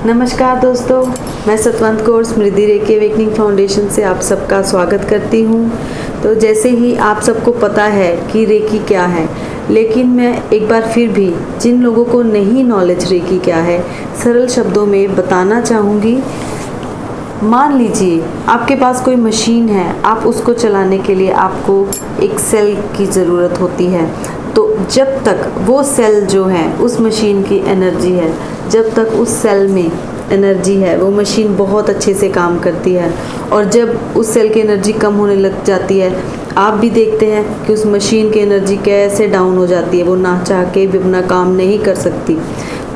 नमस्कार दोस्तों, मैं सतवंत कौर स्मृति रेकी अवेकनिंग फाउंडेशन से आप सबका स्वागत करती हूँ। तो जैसे ही आप सबको पता है कि रेकी क्या है, लेकिन मैं एक बार फिर भी जिन लोगों को नहीं नॉलेज रेकी क्या है, सरल शब्दों में बताना चाहूँगी। मान लीजिए आपके पास कोई मशीन है, आप उसको चलाने के लिए आपको एक सेल की ज़रूरत होती है। तो जब तक वो सेल जो है उस मशीन की एनर्जी है, जब तक उस सेल में एनर्जी है, वो मशीन बहुत अच्छे से काम करती है। और जब उस सेल की एनर्जी कम होने लग जाती है, आप भी देखते हैं कि उस मशीन की एनर्जी कैसे डाउन हो जाती है, वो ना चाह के भी अपना काम नहीं कर सकती।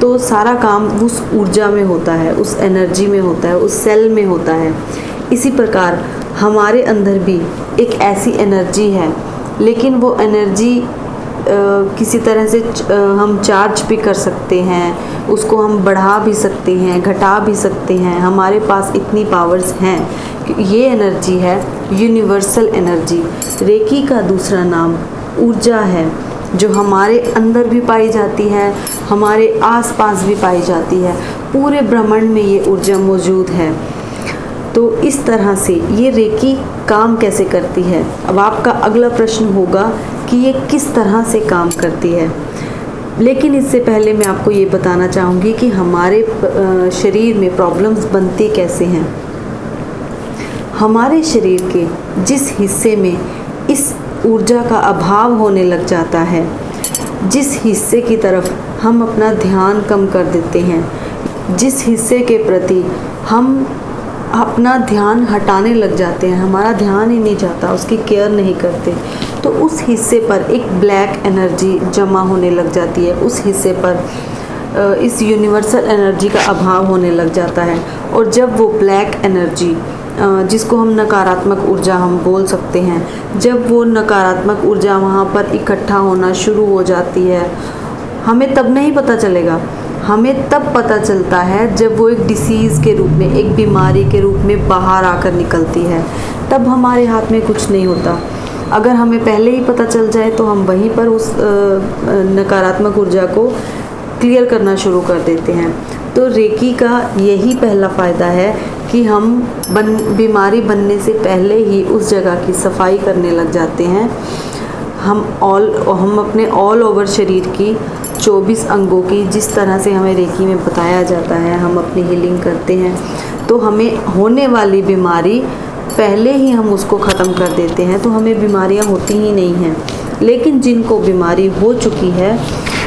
तो सारा काम उस ऊर्जा में होता है, उस एनर्जी में होता है, उस सेल में होता है। इसी प्रकार हमारे अंदर भी एक ऐसी एनर्जी है, लेकिन वो एनर्जी किसी तरह से हम चार्ज भी कर सकते हैं, उसको हम बढ़ा भी सकते हैं, घटा भी सकते हैं। हमारे पास इतनी पावर्स हैं कि ये एनर्जी है यूनिवर्सल एनर्जी। रेकी का दूसरा नाम ऊर्जा है, जो हमारे अंदर भी पाई जाती है, हमारे आसपास भी पाई जाती है। पूरे ब्रह्मांड में ये ऊर्जा मौजूद है। तो इस तरह से ये रेकी काम कैसे करती है। अब आपका अगला प्रश्न होगा कि ये किस तरह से काम करती है। लेकिन इससे पहले मैं आपको ये बताना चाहूँगी कि हमारे शरीर में प्रॉब्लम्स बनती कैसे हैं। हमारे शरीर के जिस हिस्से में इस ऊर्जा का अभाव होने लग जाता है, जिस हिस्से की तरफ हम अपना ध्यान कम कर देते हैं, जिस हिस्से के प्रति हम अपना ध्यान हटाने लग जाते हैं, हमारा ध्यान ही नहीं जाता, उसकी केयर नहीं करते, तो उस हिस्से पर एक ब्लैक एनर्जी जमा होने लग जाती है। उस हिस्से पर इस यूनिवर्सल एनर्जी का अभाव होने लग जाता है। और जब वो ब्लैक एनर्जी, जिसको हम नकारात्मक ऊर्जा हम बोल सकते हैं, जब वो नकारात्मक ऊर्जा वहाँ पर इकट्ठा होना शुरू हो जाती है, हमें तब नहीं पता चलेगा। हमें तब पता चलता है जब वो एक डिसीज़ के रूप में, एक बीमारी के रूप में बाहर आकर निकलती है। तब हमारे हाथ में कुछ नहीं होता। अगर हमें पहले ही पता चल जाए तो हम वहीं पर उस नकारात्मक ऊर्जा को क्लियर करना शुरू कर देते हैं। तो रेकी का यही पहला फ़ायदा है कि हम बीमारी बनने से पहले ही उस जगह की सफाई करने लग जाते हैं। हम अपने ऑल ओवर शरीर की 24 अंगों की, जिस तरह से हमें रेकी में बताया जाता है, हम अपनी हीलिंग करते हैं। तो हमें होने वाली बीमारी पहले ही हम उसको ख़त्म कर देते हैं, तो हमें बीमारियां होती ही नहीं हैं। लेकिन जिनको बीमारी हो चुकी है,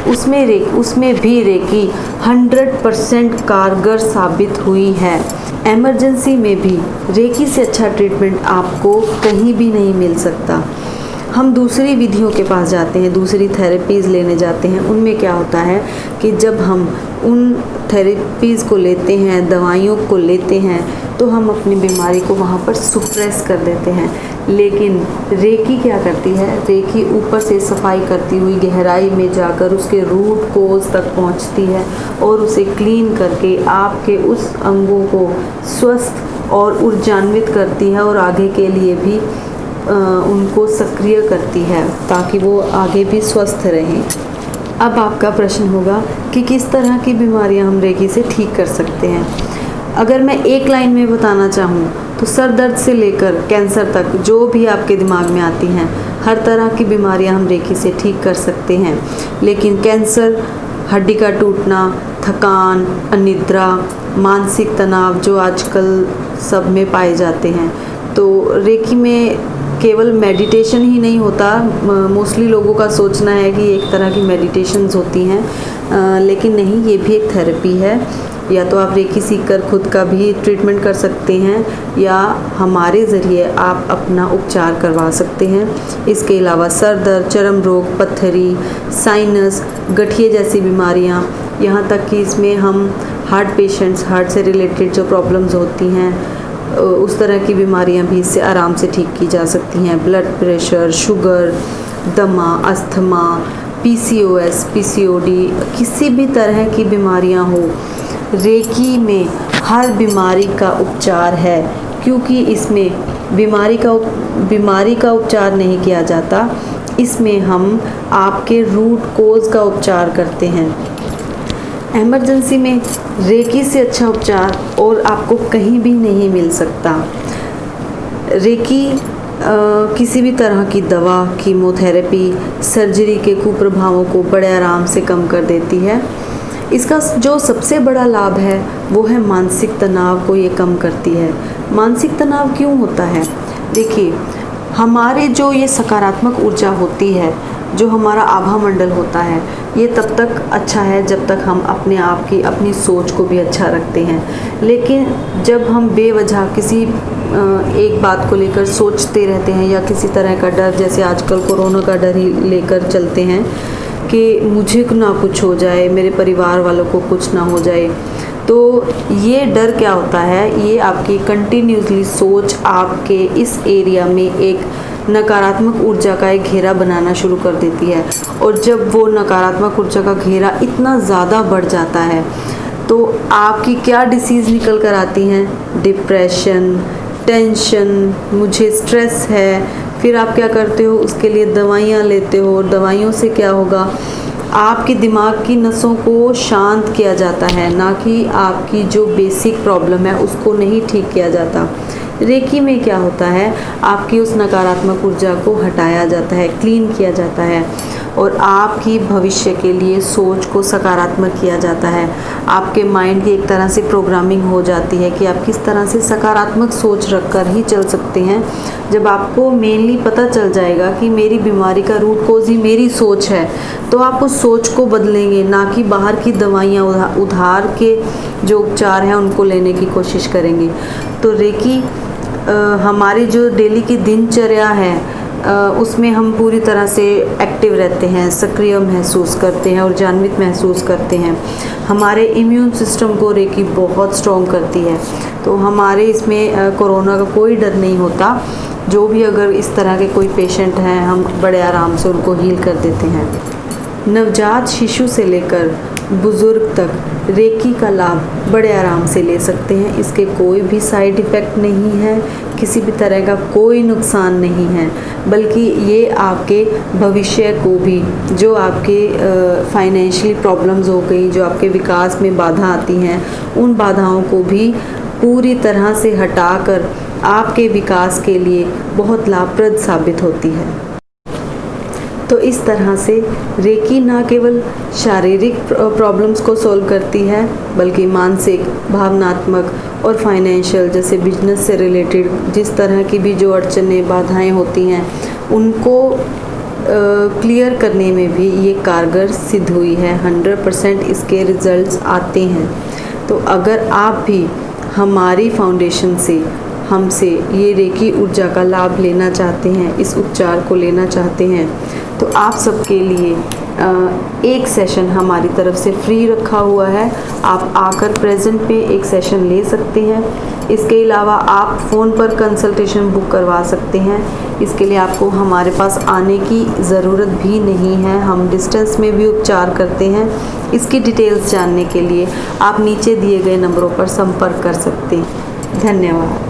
उसमें भी रेकी 100% कारगर साबित हुई है। एमरजेंसी में भी रेकी से अच्छा ट्रीटमेंट आपको कहीं भी नहीं मिल सकता। हम दूसरी विधियों के पास जाते हैं, दूसरी थेरेपीज़ लेने जाते हैं। उनमें क्या होता है कि जब हम उन थेरेपीज़ को लेते हैं, दवाइयों को लेते हैं, तो हम अपनी बीमारी को वहाँ पर सुप्रेस कर देते हैं। लेकिन रेकी क्या करती है? रेकी ऊपर से सफाई करती हुई गहराई में जाकर उसके रूट कोज तक पहुँचती है और उसे क्लीन करके आपके उस अंगों को स्वस्थ और ऊर्जान्वित करती है, और आगे के लिए भी उनको सक्रिय करती है ताकि वो आगे भी स्वस्थ रहें। अब आपका प्रश्न होगा कि किस तरह की बीमारियां हम रेकी से ठीक कर सकते हैं। अगर मैं एक लाइन में बताना चाहूँ तो सर दर्द से लेकर कैंसर तक जो भी आपके दिमाग में आती हैं, हर तरह की बीमारियां हम रेकी से ठीक कर सकते हैं। लेकिन कैंसर, हड्डी का टूटना, थकान, अनिद्रा, मानसिक तनाव जो आजकल सब में पाए जाते हैं, तो रेकी में केवल मेडिटेशन ही नहीं होता। मोस्टली लोगों का सोचना है कि एक तरह की मेडिटेशंस होती हैं, लेकिन नहीं, ये भी एक थेरेपी है। या तो आप रेकी सीखकर खुद का भी ट्रीटमेंट कर सकते हैं, या हमारे ज़रिए आप अपना उपचार करवा सकते हैं। इसके अलावा सर दर्द, चर्म रोग, पत्थरी, साइनस, गठिए जैसी बीमारियां, यहाँ तक कि इसमें हम हार्ट पेशेंट्स, हार्ट से रिलेटेड जो प्रॉब्लम्स होती हैं, उस तरह की बीमारियां भी इससे आराम से ठीक की जा सकती हैं। ब्लड प्रेशर, शुगर, दमा, अस्थमा, PCOS, PCOD, किसी भी तरह की बीमारियां हो, रेकी में हर बीमारी का उपचार है। क्योंकि इसमें बीमारी का उपचार नहीं किया जाता, इसमें हम आपके रूट कोज का उपचार करते हैं। इमरजेंसी में रेकी से अच्छा उपचार और आपको कहीं भी नहीं मिल सकता। रेकी किसी भी तरह की दवा, कीमोथेरेपी, सर्जरी के कुप्रभावों को बड़े आराम से कम कर देती है। इसका जो सबसे बड़ा लाभ है वो है मानसिक तनाव को ये कम करती है। मानसिक तनाव क्यों होता है? देखिए, हमारे जो ये सकारात्मक ऊर्जा होती है, जो हमारा आभा मंडल होता है, ये तब तक अच्छा है जब तक हम अपने आप की, अपनी सोच को भी अच्छा रखते हैं। लेकिन जब हम बेवजह किसी एक बात को लेकर सोचते रहते हैं या किसी तरह का डर, जैसे आजकल कोरोना का डर ही लेकर चलते हैं कि मुझे ना कुछ हो जाए, मेरे परिवार वालों को कुछ ना हो जाए, तो ये डर क्या होता है, ये आपकी कंटिन्यूसली सोच आपके इस एरिया में एक नकारात्मक ऊर्जा का एक घेरा बनाना शुरू कर देती है। और जब वो नकारात्मक ऊर्जा का घेरा इतना ज़्यादा बढ़ जाता है तो आपकी क्या डिसीज़ निकल कर आती हैं? डिप्रेशन, टेंशन, मुझे स्ट्रेस है। फिर आप क्या करते हो? उसके लिए दवाइयाँ लेते हो। दवाइयों से क्या होगा? आपके दिमाग की नसों को शांत किया जाता है, ना कि आपकी जो बेसिक प्रॉब्लम है उसको नहीं ठीक किया जाता। रेकी में क्या होता है? आपकी उस नकारात्मक ऊर्जा को हटाया जाता है, क्लीन किया जाता है और आपकी भविष्य के लिए सोच को सकारात्मक किया जाता है। आपके माइंड की एक तरह से प्रोग्रामिंग हो जाती है कि आप किस तरह से सकारात्मक सोच रखकर ही चल सकते हैं। जब आपको मेनली पता चल जाएगा कि मेरी बीमारी का रूट कॉज ही मेरी सोच है, तो आप उस सोच को बदलेंगे, ना कि बाहर की दवाइयाँ, उधार के जो उपचार हैं उनको लेने की कोशिश करेंगे। तो रेकी हमारी जो डेली की दिनचर्या है उसमें हम पूरी तरह से एक्टिव रहते हैं, सक्रिय महसूस करते हैं और जागृत महसूस करते हैं। हमारे इम्यून सिस्टम को रेकी बहुत स्ट्रॉन्ग करती है। तो हमारे इसमें कोरोना का कोई डर नहीं होता। जो भी अगर इस तरह के कोई पेशेंट हैं, हम बड़े आराम से उनको हील कर देते हैं। नवजात शिशु से लेकर बुज़ुर्ग तक रेकी का लाभ बड़े आराम से ले सकते हैं। इसके कोई भी साइड इफ़ेक्ट नहीं है, किसी भी तरह का कोई नुकसान नहीं है, बल्कि ये आपके भविष्य को भी, जो आपके फाइनेंशियली प्रॉब्लम्स हो गई, जो आपके विकास में बाधा आती हैं, उन बाधाओं को भी पूरी तरह से हटाकर आपके विकास के लिए बहुत लाभप्रद साबित होती है। तो इस तरह से रेकी ना केवल शारीरिक प्रॉब्लम्स को सॉल्व करती है, बल्कि मानसिक, भावनात्मक और फाइनेंशियल, जैसे बिजनेस से रिलेटेड जिस तरह की भी जो अड़चनें, बाधाएं होती हैं, उनको क्लियर करने में भी ये कारगर सिद्ध हुई है। 100% इसके रिजल्ट्स आते हैं। तो अगर आप भी हमारी फाउंडेशन से, हमसे ये रेकी ऊर्जा का लाभ लेना चाहते हैं, इस उपचार को लेना चाहते हैं, तो आप सबके लिए एक सेशन हमारी तरफ से फ्री रखा हुआ है। आप आकर प्रेजेंट पे एक सेशन ले सकते हैं। इसके अलावा आप फ़ोन पर कंसल्टेशन बुक करवा सकते हैं। इसके लिए आपको हमारे पास आने की ज़रूरत भी नहीं है। हम डिस्टेंस में भी उपचार करते हैं। इसकी डिटेल्स जानने के लिए आप नीचे दिए गए नंबरों पर संपर्क कर सकते हैं। धन्यवाद।